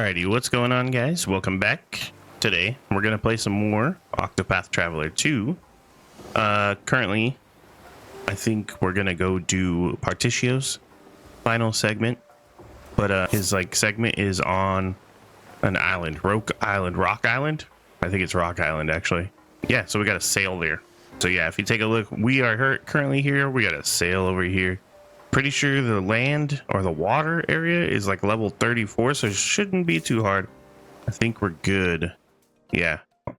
Alrighty, what's going on, guys? Welcome back. Today, we're going to play some more Octopath Traveler 2. Currently, I think we're going to go do Partitio's final segment. But his segment is on an island, Rock Island. I think it's Rock Island, actually. Yeah, so we got to sail there. So yeah, if you take a look, we are currently here. We got to sail over here. Pretty sure the land or the water area is like level 34, so it shouldn't be too hard. I think we're good. Yeah,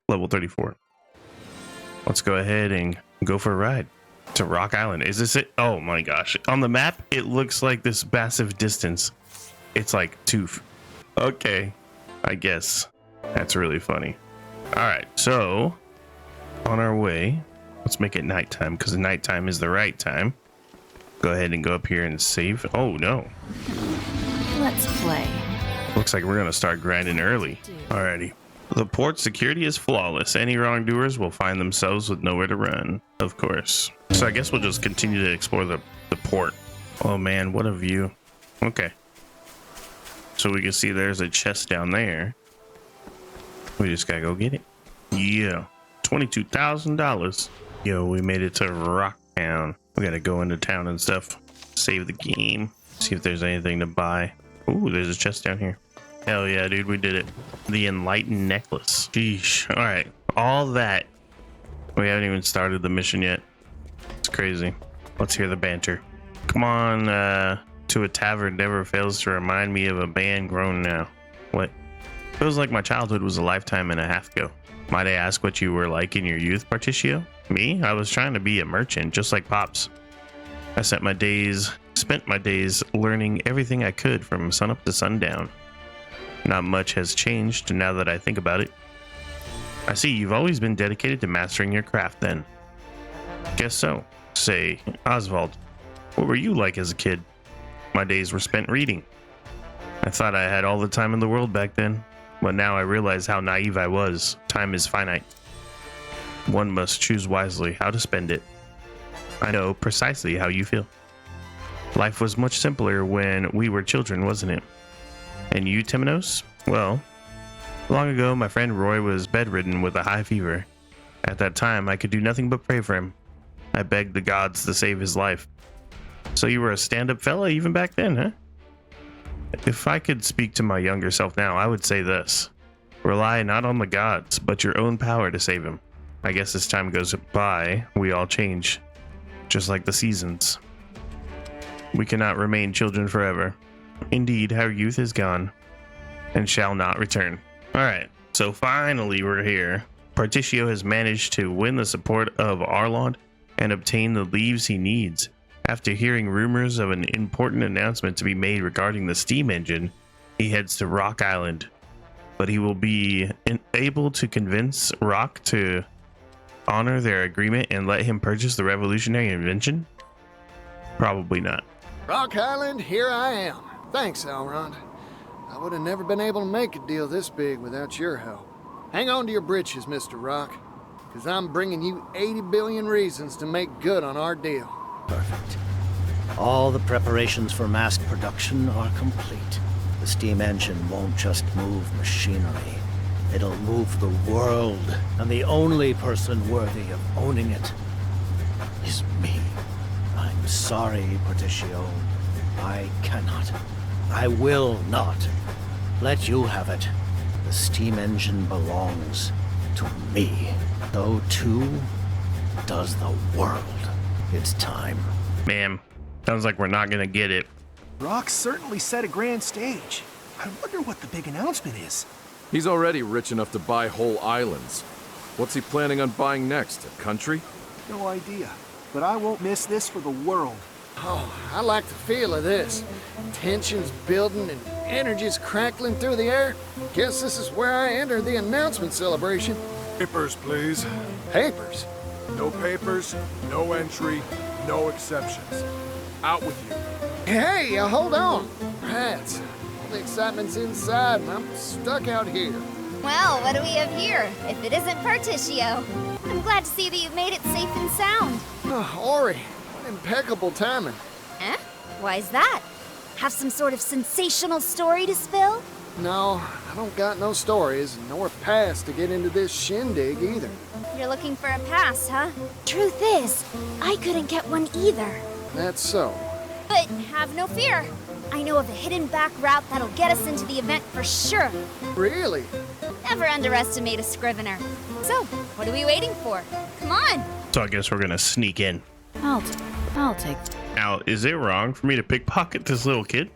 level 34. Let's go ahead and go for a ride to Rock Island. Is this it? Oh my gosh. On the map, it looks like this massive distance. It's like tooth. Okay, I guess. That's really funny. All right, so on our way, let's make it nighttime because nighttime is the right time. Go ahead and go up here and save. Oh no. Let's play. Looks like we're gonna start grinding early. Alrighty. The port security is flawless. Any wrongdoers will find themselves with nowhere to run, of course. So I guess we'll just continue to explore the port. Oh man, what a view. Okay. So we can see there's a chest down there. We just gotta go get it. Yeah. $22,000. Yo, we made it to Rocktown. We gotta go into town and stuff. Save the game. See if there's anything to buy. Ooh, there's a chest down here. Hell yeah, dude, we did it. The Enlightened Necklace. Sheesh. Alright, all that. We haven't even started the mission yet. It's crazy. Let's hear the banter. Come on, to a tavern never fails to remind me of a band grown now. What? Feels like my childhood was a lifetime and a half ago. Might I ask what you were like in your youth, Partitio? Me? I was trying to be a merchant, just like Pops. I spent my days learning everything I could from sunup to sundown. Not much has changed now that I think about it. I see you've always been dedicated to mastering your craft then. Guess so. Say, Oswald, what were you like as a kid? My days were spent reading. I thought I had all the time in the world back then, but now I realize how naive I was. Time is finite. One must choose wisely how to spend it. I know precisely how you feel. Life was much simpler when we were children, wasn't it? And you, Timonos? Well, long ago my friend Roy was bedridden with a high fever. At that time, I could do nothing but pray for him. I begged the gods to save his life. So you were a stand-up fella even back then, huh? If I could speak to my younger self now, I would say this. Rely not on the gods, but your own power to save him. I guess as time goes by, we all change. Just like the seasons. We cannot remain children forever. Indeed, our youth is gone, and shall not return. Alright, so finally we're here. Partitio has managed to win the support of Arlond and obtain the leaves he needs. After hearing rumors of an important announcement to be made regarding the steam engine, he heads to Rock Island. But he will be able to convince Rock to honor their agreement and let him purchase the revolutionary invention? Probably not. Rock Island, here I am. Thanks, Elrond. I would have never been able to make a deal this big without your help. Hang on to your britches, Mr. Rock, because I'm bringing you 80 billion reasons to make good on our deal. Perfect. All the preparations for mass production are complete. The steam engine won't just move machinery. It'll move the world, and the only person worthy of owning it is me. I'm sorry, Partitio. I cannot. I will not let you have it. The steam engine belongs to me. So too does the world. It's time. Man, sounds like we're not gonna get it. Rock certainly set a grand stage. I wonder what the big announcement is. He's already rich enough to buy whole islands. What's he planning on buying next? A country? No idea, but I won't miss this for the world. Oh, I like the feel of this. Tension's building and energy's crackling through the air. Guess this is where I enter the announcement celebration. Papers, please. Papers? No papers, no entry, no exceptions. Out with you. Hey, hold on. Rats. All the excitement's inside and I'm stuck out here. Well, what do we have here, if it isn't Partitio? I'm glad to see that you've made it safe and sound. Oh, Ori, what impeccable timing. Eh? Why's that? Have some sort of sensational story to spill? No, I don't got no stories, nor pass to get into this shindig either. You're looking for a pass, huh? Truth is, I couldn't get one either. That's so. But have no fear. I know of a hidden back route that'll get us into the event for sure. Really? Never underestimate a scrivener. So, what are we waiting for? Come on! So I guess we're gonna sneak in. I'll take. Now, is it wrong for me to pickpocket this little kid?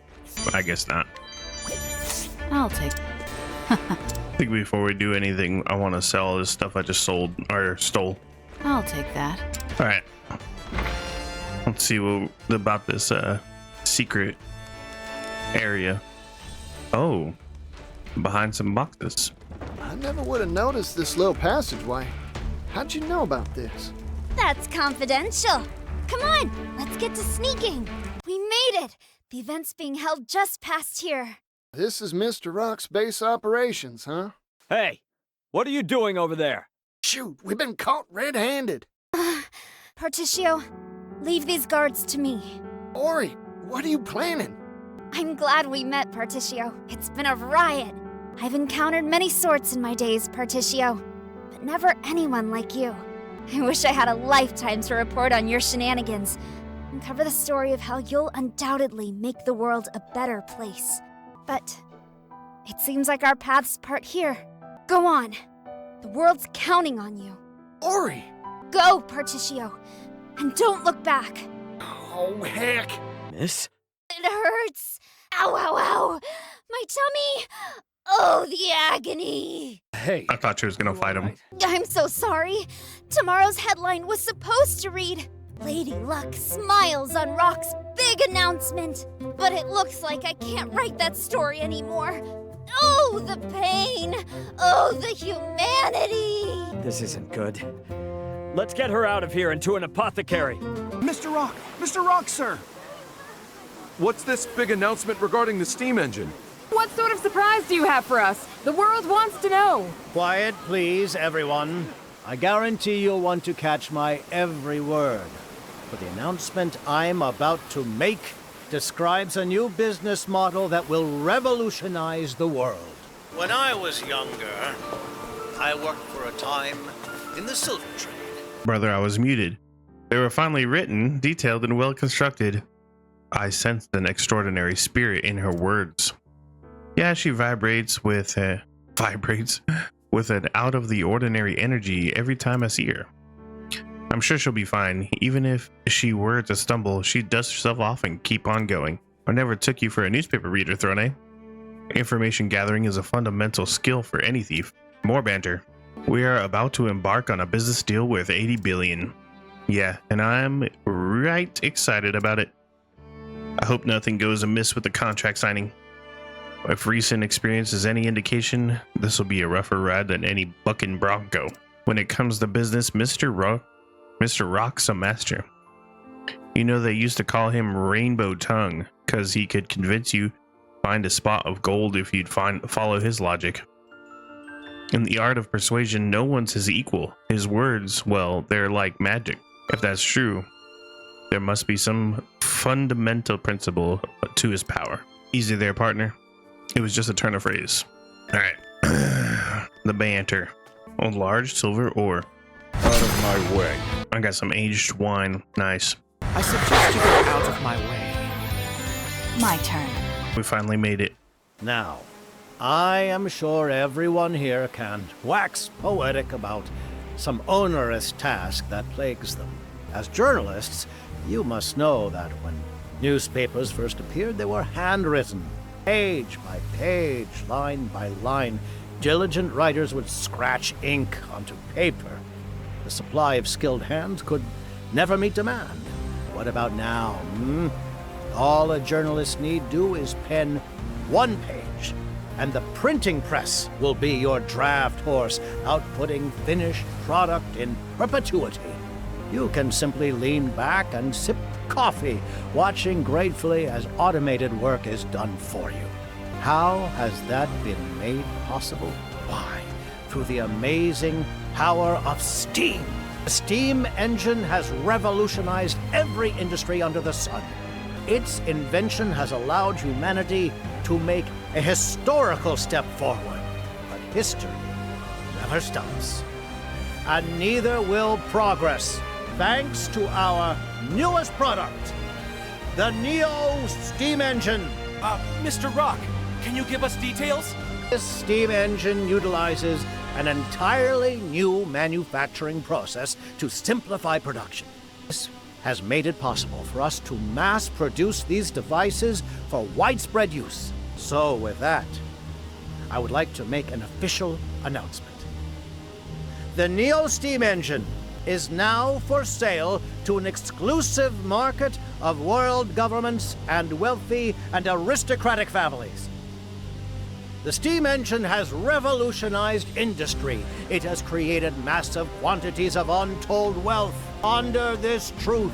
I guess not. I'll take. I think before we do anything, I want to sell all this stuff I just sold or stole. I'll take that. All right. Let's see what about this secret area. Oh, behind some boxes. I never would have noticed this little passageway. How'd you know about this? That's confidential. Come on, let's get to sneaking. We made it. The event's being held just past here. This is Mr. Rock's base operations, huh? Hey, what are you doing over there? Shoot, we've been caught red-handed. Particio, leave these guards to me. Ori, what are you planning? I'm glad we met, Particio. It's been a riot. I've encountered many sorts in my days, Particio, but never anyone like you. I wish I had a lifetime to report on your shenanigans and cover the story of how you'll undoubtedly make the world a better place. But it seems like our paths part here. Go on. The world's counting on you. Ori! Go, Particio, and don't look back. Oh, heck! Miss? It hurts. Ow, ow, ow. My tummy. Oh, the agony. Hey. I thought she was gonna fight him. I'm so sorry. Tomorrow's headline was supposed to read, Lady Luck smiles on Rock's big announcement. But it looks like I can't write that story anymore. Oh, the pain. Oh, the humanity. This isn't good. Let's get her out of here and to an apothecary. Mr. Rock! Mr. Rock, sir! What's this big announcement regarding the steam engine? What sort of surprise do you have for us? The world wants to know. Quiet, please, everyone. I guarantee you'll want to catch my every word. For the announcement I'm about to make describes a new business model that will revolutionize the world. When I was younger, I worked for a time in the silver trade. Brother, I was muted. They were finely written, detailed, and well constructed. I sensed an extraordinary spirit in her words. Yeah, she vibrates with an out of the ordinary energy every time I see her. I'm sure she'll be fine. Even if she were to stumble, she'd dust herself off and keep on going. I never took you for a newspaper reader, Throne. Information gathering is a fundamental skill for any thief. More banter. We are about to embark on a business deal worth 80 billion. Yeah, and I'm right excited about it. I hope nothing goes amiss with the contract signing. If recent experience is any indication, this will be a rougher ride than any bucking bronco. When it comes to business, Mr. Rock's a master. You know, they used to call him Rainbow Tongue, because he could convince you find a spot of gold if you'd follow his logic. In the art of persuasion, no one's his equal. His words, well, they're like magic. If that's true, there must be some fundamental principle to his power. Easy there, partner. It was just a turn of phrase. All right. The banter. A large silver ore. Out of my way. I got some aged wine. Nice. I suggest you get out of my way. My turn. We finally made it. Now, I am sure everyone here can wax poetic about some onerous task that plagues them. As journalists, you must know that when newspapers first appeared, they were handwritten. Page by page, line by line, diligent writers would scratch ink onto paper. The supply of skilled hands could never meet demand. What about now? All a journalist need do is pen one page, and the printing press will be your draft horse, outputting finished product in perpetuity. You can simply lean back and sip coffee, watching gratefully as automated work is done for you. How has that been made possible? Why, through the amazing power of steam. The steam engine has revolutionized every industry under the sun. Its invention has allowed humanity to make a historical step forward. But history never stops. And neither will progress, thanks to our newest product, the Neo steam engine. Mr. Rock, can you give us details? This steam engine utilizes an entirely new manufacturing process to simplify production. This has made it possible for us to mass produce these devices for widespread use. So with that, I would like to make an official announcement. The Neo steam engine is now for sale to an exclusive market of world governments and wealthy and aristocratic families. The steam engine has revolutionized industry. It has created massive quantities of untold wealth. Ponder this truth.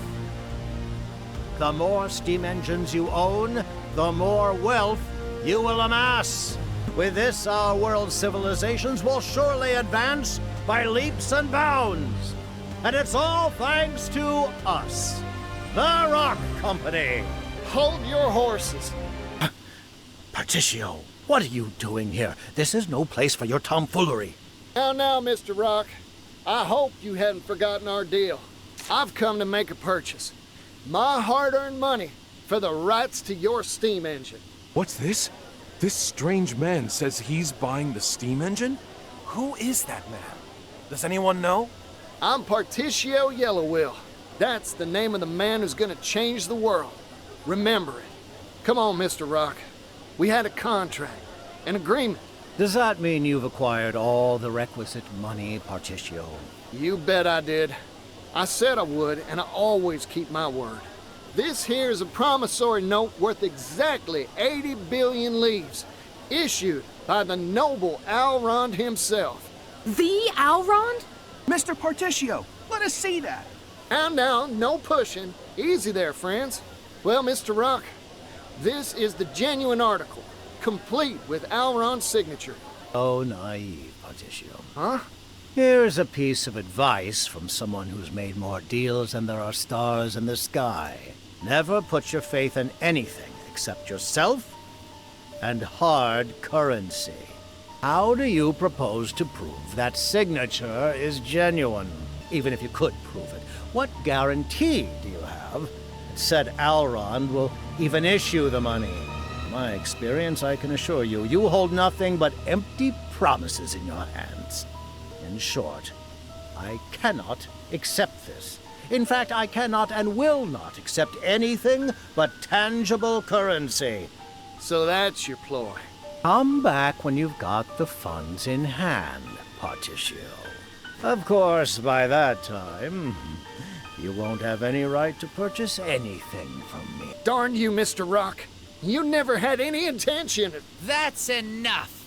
The more steam engines you own, the more wealth you will amass. With this, our world's civilizations will surely advance by leaps and bounds. And it's all thanks to us, the Rock Company. Hold your horses. Particio, what are you doing here? This is no place for your tomfoolery. Now, Mr. Rock. I hope you hadn't forgotten our deal. I've come to make a purchase. My hard-earned money for the rights to your steam engine. What's this? This strange man says he's buying the steam engine? Who is that man? Does anyone know? I'm Particio Yellowwill. That's the name of the man who's gonna change the world. Remember it. Come on, Mr. Rock. We had a contract, an agreement. Does that mean you've acquired all the requisite money, Particio? You bet I did. I said I would, and I always keep my word. This here is a promissory note worth exactly 80 billion leaves, issued by the noble Alrond himself. The Alrond? Mr. Particio, let us see that. And now, no pushing. Easy there, friends. Well, Mr. Rock, this is the genuine article, complete with Alrond's signature. Oh, naive, Particio. Huh? Here's a piece of advice from someone who's made more deals than there are stars in the sky. Never put your faith in anything except yourself and hard currency. How do you propose to prove that signature is genuine? Even if you could prove it, what guarantee do you have that said Alrond will even issue the money? In my experience, I can assure you, you hold nothing but empty promises in your hands. In short, I cannot accept this. In fact, I cannot and will not accept anything but tangible currency. So that's your ploy. Come back when you've got the funds in hand, Particio. Of course, by that time, you won't have any right to purchase anything from me. Darn you, Mr. Rock. You never had any intention of... That's enough.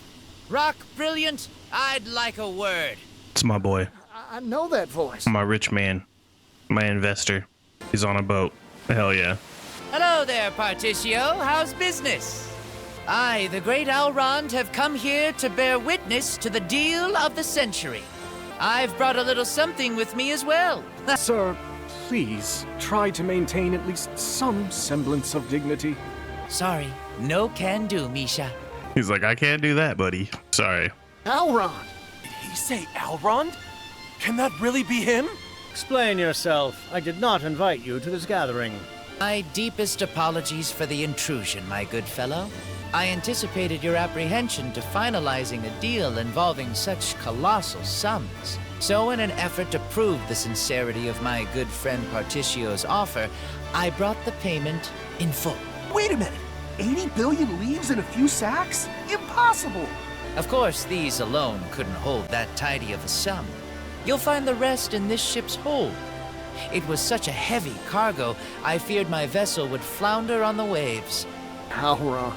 Rock Brilliant, I'd like a word. It's my boy, I know that voice. my rich man, my investor. He's on a boat. Hell yeah. Hello there, Particio. How's business? I, the great Alrond, have come here to bear witness to the deal of the century. I've brought a little something with me as well. Sir, please try to maintain at least some semblance of dignity. Sorry, no can do, Misha. He's like, I can't do that, buddy. Sorry. Alrond. Did he say Alrond? Can that really be him? Explain yourself. I did not invite you to this gathering. My deepest apologies for the intrusion, my good fellow. I anticipated your apprehension to finalizing a deal involving such colossal sums. So in an effort to prove the sincerity of my good friend Particio's offer, I brought the payment in full. Wait a minute! 80 billion leaves in a few sacks? Impossible! Of course, these alone couldn't hold that tidy of a sum. You'll find the rest in this ship's hold. It was such a heavy cargo, I feared my vessel would flounder on the waves. Alrond.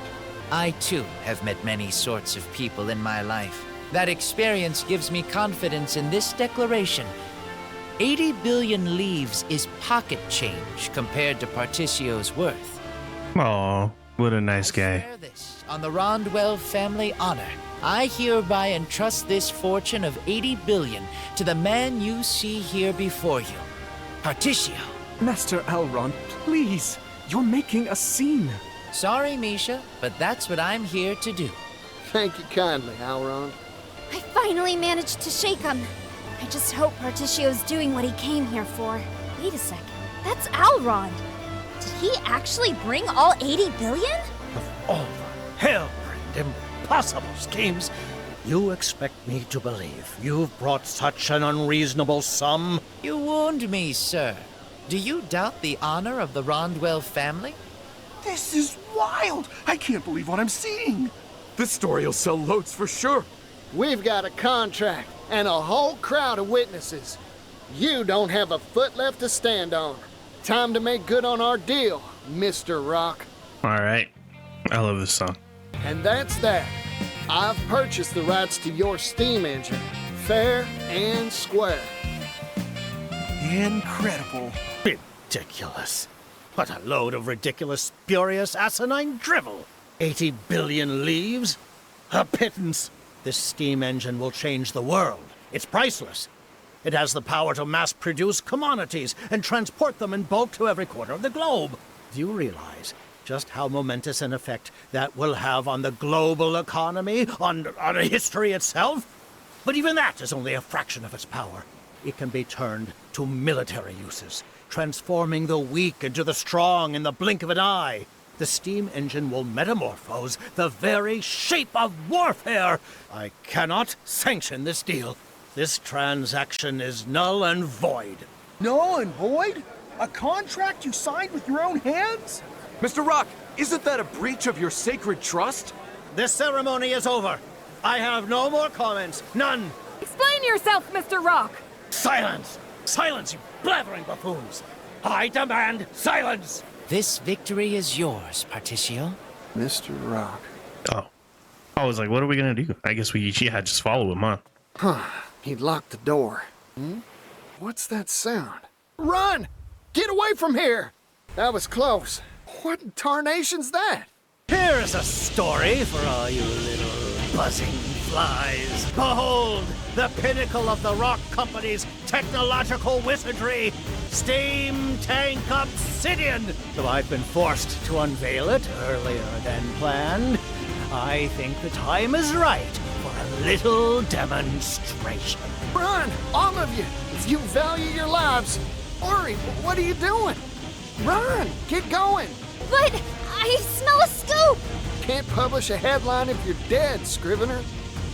I, too, have met many sorts of people in my life. That experience gives me confidence in this declaration. 80 billion leaves is pocket change compared to Particio's worth. Aw, what a nice guy. Swear this on the Rondwell family honor. I hereby entrust this fortune of 80 billion to the man you see here before you, Particio. Master Alrond, please! You're making a scene. Sorry, Misha, but that's what I'm here to do. Thank you kindly, Elrond. I finally managed to shake him. I just hope Particcio's doing what he came here for. Wait a second. That's Elrond. Did he actually bring all 80 billion? Of all the hell-brained, impossible schemes, you expect me to believe you've brought such an unreasonable sum? You wound me, sir. Do you doubt the honor of the Rondwell family? This is wild! I can't believe what I'm seeing! This story will sell loads for sure. We've got a contract and a whole crowd of witnesses. You don't have a foot left to stand on. Time to make good on our deal, Mr. Rock. All right. I love this song. And that's that. I've purchased the rights to your steam engine, fair and square. Incredible. Ridiculous. What a load of ridiculous, spurious, asinine drivel. 80 billion leaves? A pittance. This steam engine will change the world. It's priceless. It has the power to mass-produce commodities and transport them in bulk to every corner of the globe. Do you realize just how momentous an effect that will have on the global economy, on history itself? But even that is only a fraction of its power. It can be turned to military uses, transforming the weak into the strong in the blink of an eye. The steam engine will metamorphose the very shape of warfare. I cannot sanction this deal. This transaction is null and void. Null and void? A contract you signed with your own hands? Mr. Rock, isn't that a breach of your sacred trust? This ceremony is over. I have no more comments. None. Explain yourself, Mr. Rock! Silence! Silence, you blathering buffoons! I demand silence! This victory is yours, Particio. Mr. Rock. Oh. I was like, what are we going to do? I guess we just follow him, huh? He locked the door. What's that sound? Run! Get away from here! That was close. What in tarnation's that? Here's a story for all you little buzzing flies. Behold, the pinnacle of the Rock Company's technological wizardry, Steam Tank Obsidian. Though I've been forced to unveil it earlier than planned, I think the time is right for a little demonstration. Run! All of you! If you value your lives! Hurry! What are you doing? Run! Get going! But I smell a scoop! Can't publish a headline if you're dead, Scrivener.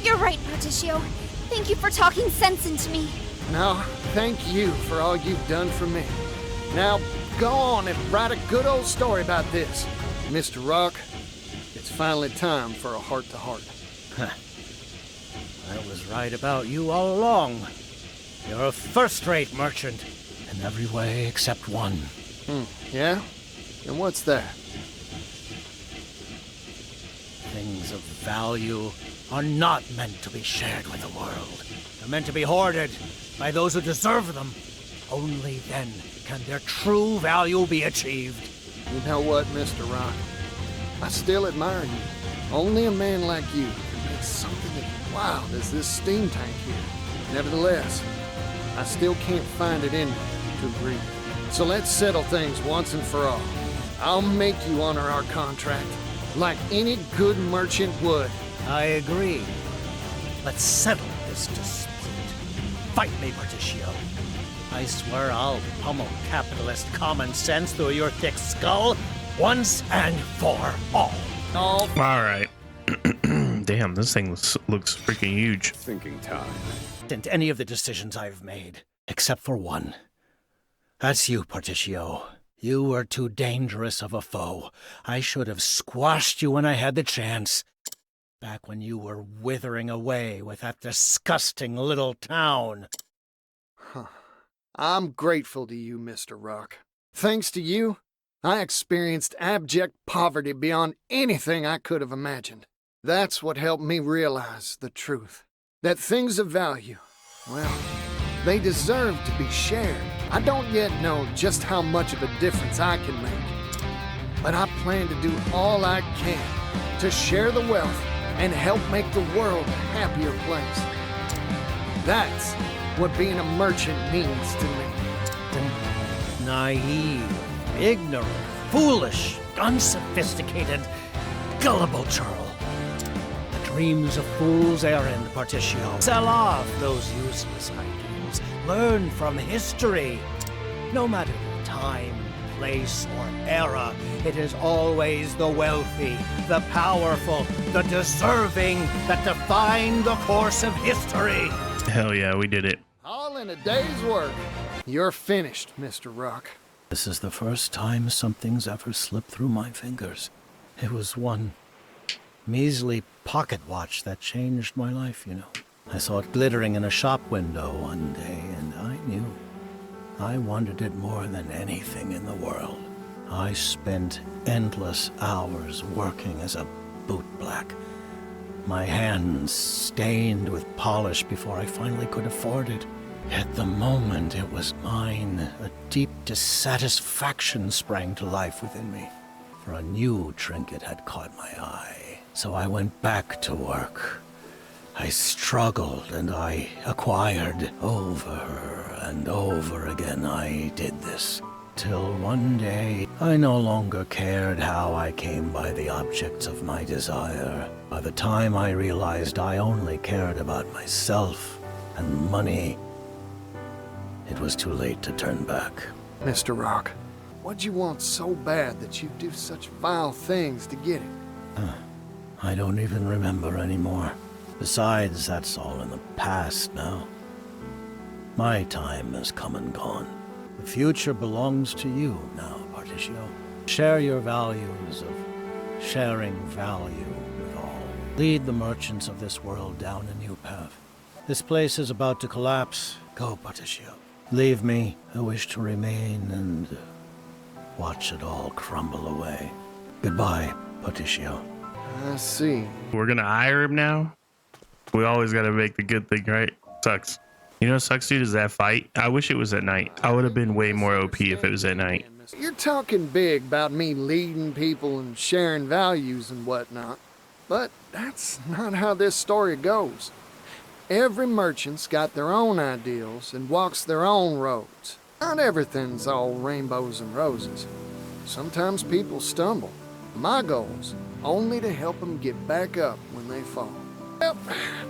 You're right, Particio. Thank you for talking sense into me. No, thank you for all you've done for me. Now, go on and write a good old story about this. Mr. Rock, it's finally time for a heart-to-heart. I was right about you all along. You're a first-rate merchant in every way except one. Yeah? And what's that? Things of value are not meant to be shared with the world. They're meant to be hoarded by those who deserve them. Only then can their true value be achieved. You know what, Mr. Rock? I still admire you. Only a man like you can make something as wild as this steam tank here. Nevertheless, I still can't find it in me to agree. So let's settle things once and for all. I'll make you honor our contract, like any good merchant would. I agree. Let's settle this dispute. Fight me, Particio. I swear I'll pummel capitalist common sense through your thick skull once and for all. All right. Damn, this thing looks freaking huge. Thinking time. And any of the decisions I've made, except for one. That's you, Particio. You were too dangerous of a foe. I should have squashed you when I had the chance. Back when you were withering away with that disgusting little town. I'm grateful to you, Mr. Rock. Thanks to you, I experienced abject poverty beyond anything I could have imagined. That's what helped me realize the truth. That things of value, well, they deserve to be shared. I don't yet know just how much of a difference I can make. But I plan to do all I can to share the wealth and help make the world a happier place. That's what being a merchant means to me. Naive, ignorant, foolish. unsophisticated, gullible churl. The dreams of fools errand, Particio. Sell off those useless ideals. Learn from history. No matter the time, place, or era, it is always the wealthy, the powerful, the deserving that define the course of history. Hell yeah, we did it. All in a day's work. You're finished, Mr. Rock. This is the first time something's ever slipped through my fingers. It was one measly pocket watch that changed my life, you know. I saw it glittering in a shop window one day, and I knew I wanted it more than anything in the world. I spent endless hours working as a bootblack, my hands stained with polish before I finally could afford it. At the moment it was mine, a deep dissatisfaction sprang to life within me, for a new trinket had caught my eye. So I went back to work. I struggled and I acquired. Over and over again I did this, till one day I no longer cared how I came by the objects of my desire. By the time I realized I only cared about myself and money, it was too late to turn back. Mr. Rock, what'd you want so bad that you'd do such vile things to get it? I don't even remember anymore. Besides, that's all in the past now. My time has come and gone. The future belongs to you now, Particio. Share your values of sharing value with all. Lead the merchants of this world down a new path. This place is about to collapse. Go, Particio. Leave me. I wish to remain and watch it all crumble away. Goodbye, Particio. I see. We're gonna hire him now? We always gotta make the good thing, right? Sucks. You know what sucks, dude, is that fight. I wish it was at night. I would have been way more OP if it was at night. You're talking big about me leading people and sharing values and whatnot, but that's not how this story goes. Every merchant's got their own ideals and walks their own roads. Not everything's all rainbows and roses. Sometimes people stumble. My goal's only to help them get back up when they fall. Well,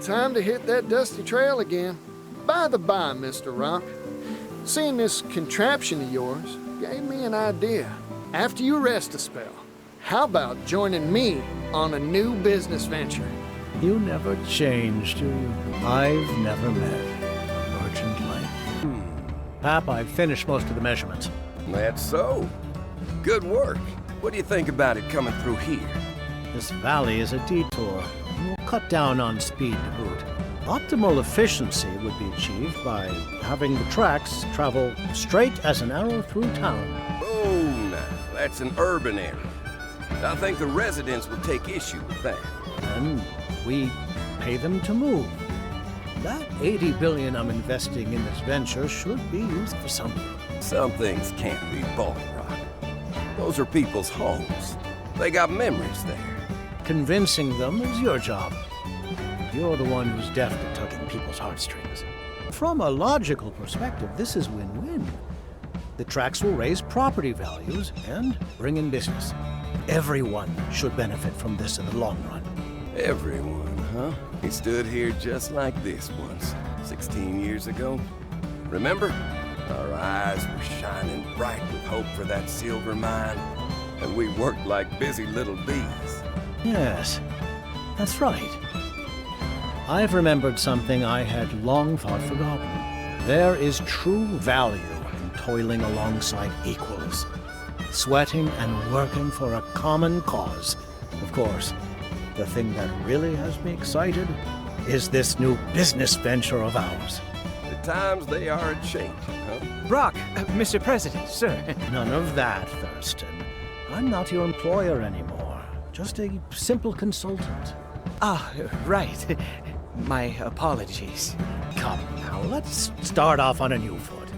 time to hit that dusty trail again. By the by, Mr. Rock, seeing this contraption of yours gave me an idea. After you rest a spell, how about joining me on a new business venture? You never change, do you? I've never met a merchant like. Pap, I've finished most of the measurements. That's so. Good work. What do you think about it coming through here? This valley is a detour. We'll cut down on speed to boot. Optimal efficiency would be achieved by having the tracks travel straight as an arrow through town. Oh, now, that's an urban area. I think the residents will take issue with that. Then we pay them to move. That $80 billion I'm investing in this venture should be used for something. Some things can't be bought, Rock. Those are people's homes. They got memories there. Convincing them is your job. You're the one who's deft at tugging people's heartstrings. From a logical perspective, this is win-win. The tracks will raise property values and bring in business. Everyone should benefit from this in the long run. Everyone, huh? He stood here just like this once, 16 years ago. Remember? Our eyes were shining bright with hope for that silver mine, and we worked like busy little bees. Yes, that's right. I've remembered something I had long thought forgotten. There is true value in toiling alongside equals, sweating and working for a common cause. Of course, the thing that really has me excited is this new business venture of ours. The times they are a-changing, huh? Rock, Mr. President, sir. None of that, Thurston. I'm not your employer anymore. Just a simple consultant. Ah, right. My apologies. Come now, let's start off on a new foot.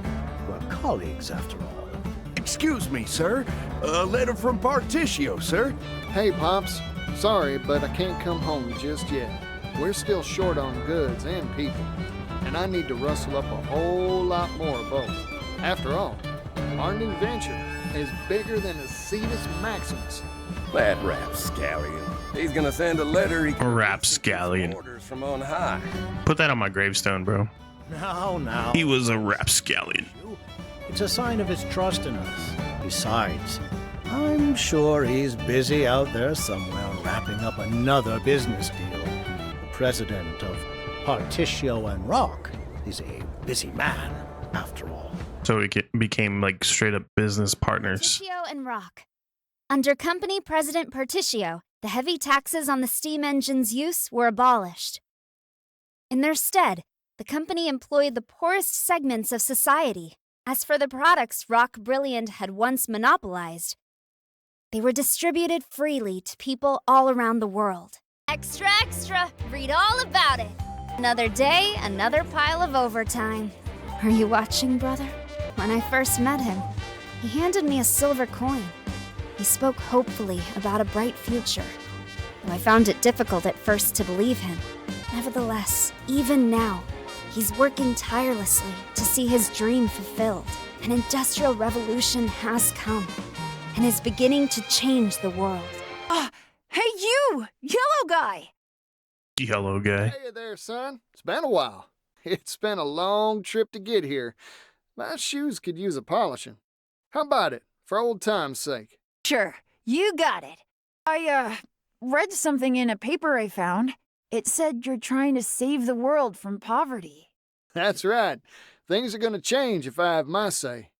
We're colleagues, after all. Excuse me, sir. A letter from Particio, sir. Hey, Pops. Sorry, but I can't come home just yet. We're still short on goods and people, and I need to rustle up a whole lot more of both. After all, Our new venture is bigger than a Cetus Maximus. That rapscallion. He's gonna send a letter. Rapscallion. Orders from on high. Put that on my gravestone, bro. Now. He was a rapscallion. It's a sign of his trust in us. Besides, I'm sure he's busy out there somewhere wrapping up another business deal. The president of Particio and Rock is a busy man, after all. So we became like straight up business partners. Particio and Rock. Under company president Particio, the heavy taxes on the steam engine's use were abolished. In their stead, the company employed the poorest segments of society. As for the products Rock Brilliant had once monopolized, they were distributed freely to people all around the world. Extra, extra! Read all about it! Another day, another pile of overtime. Are you watching, brother? When I first met him, he handed me a silver coin. He spoke hopefully about a bright future, though I found it difficult at first to believe him. Nevertheless, even now, he's working tirelessly to see his dream fulfilled. An industrial revolution has come and is beginning to change the world. Hey you! Yellow guy! Yellow guy. Hey there, son. It's been a while. It's been a long trip to get here. My shoes could use a polishing. How about it, for old time's sake? Sure, you got it. I, read something in a paper I found. It said you're trying to save the world from poverty. That's right. Things are gonna change if I have my say.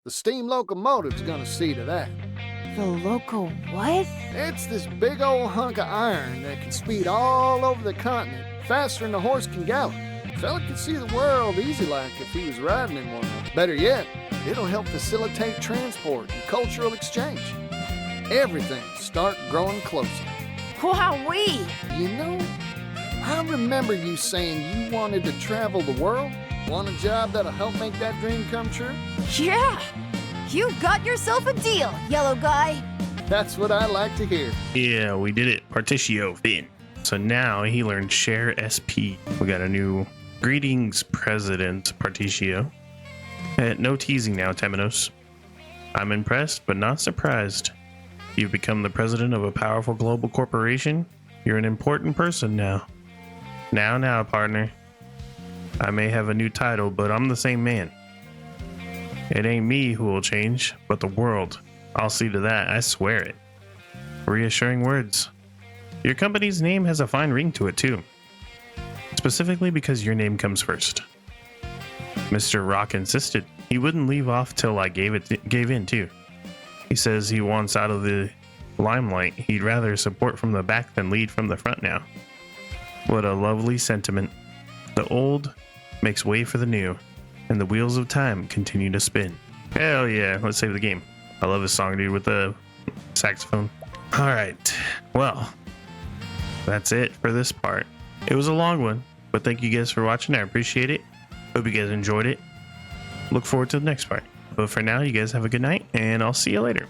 The steam locomotive's gonna see to that. The local what? It's this big old hunk of iron that can speed all over the continent faster than a horse can gallop. A fella could see the world easy like if he was riding in one. Better yet, it'll help facilitate transport and cultural exchange. Everything start growing closer. Wowee! You know, I remember you saying you wanted to travel the world. Want a job that'll help make that dream come true? Yeah! You got yourself a deal, yellow guy! That's what I like to hear. Yeah, we did it. Particio Finn. So now he learned Share SP. We got a new greetings, President Particio. No teasing now, Temenos. I'm impressed, but not surprised. You've become the president of a powerful global corporation. You're an important person now. Now, partner. I may have a new title, but I'm the same man. It ain't me who will change, but the world. I'll see to that, I swear it. Reassuring words. Your company's name has a fine ring to it, too. Specifically because your name comes first. Mr. Rock insisted. He wouldn't leave off till I gave in, too. He says he wants out of the limelight. He'd rather support from the back than lead from the front now. What a lovely sentiment. The old makes way for the new, and the wheels of time continue to spin. Hell yeah, let's save the game. I love this song, dude, with the saxophone. Alright, well, that's it for this part. It was a long one, but thank you guys for watching. I appreciate it. Hope you guys enjoyed it. Look forward to the next part. But for now, you guys have a good night, and I'll see you later.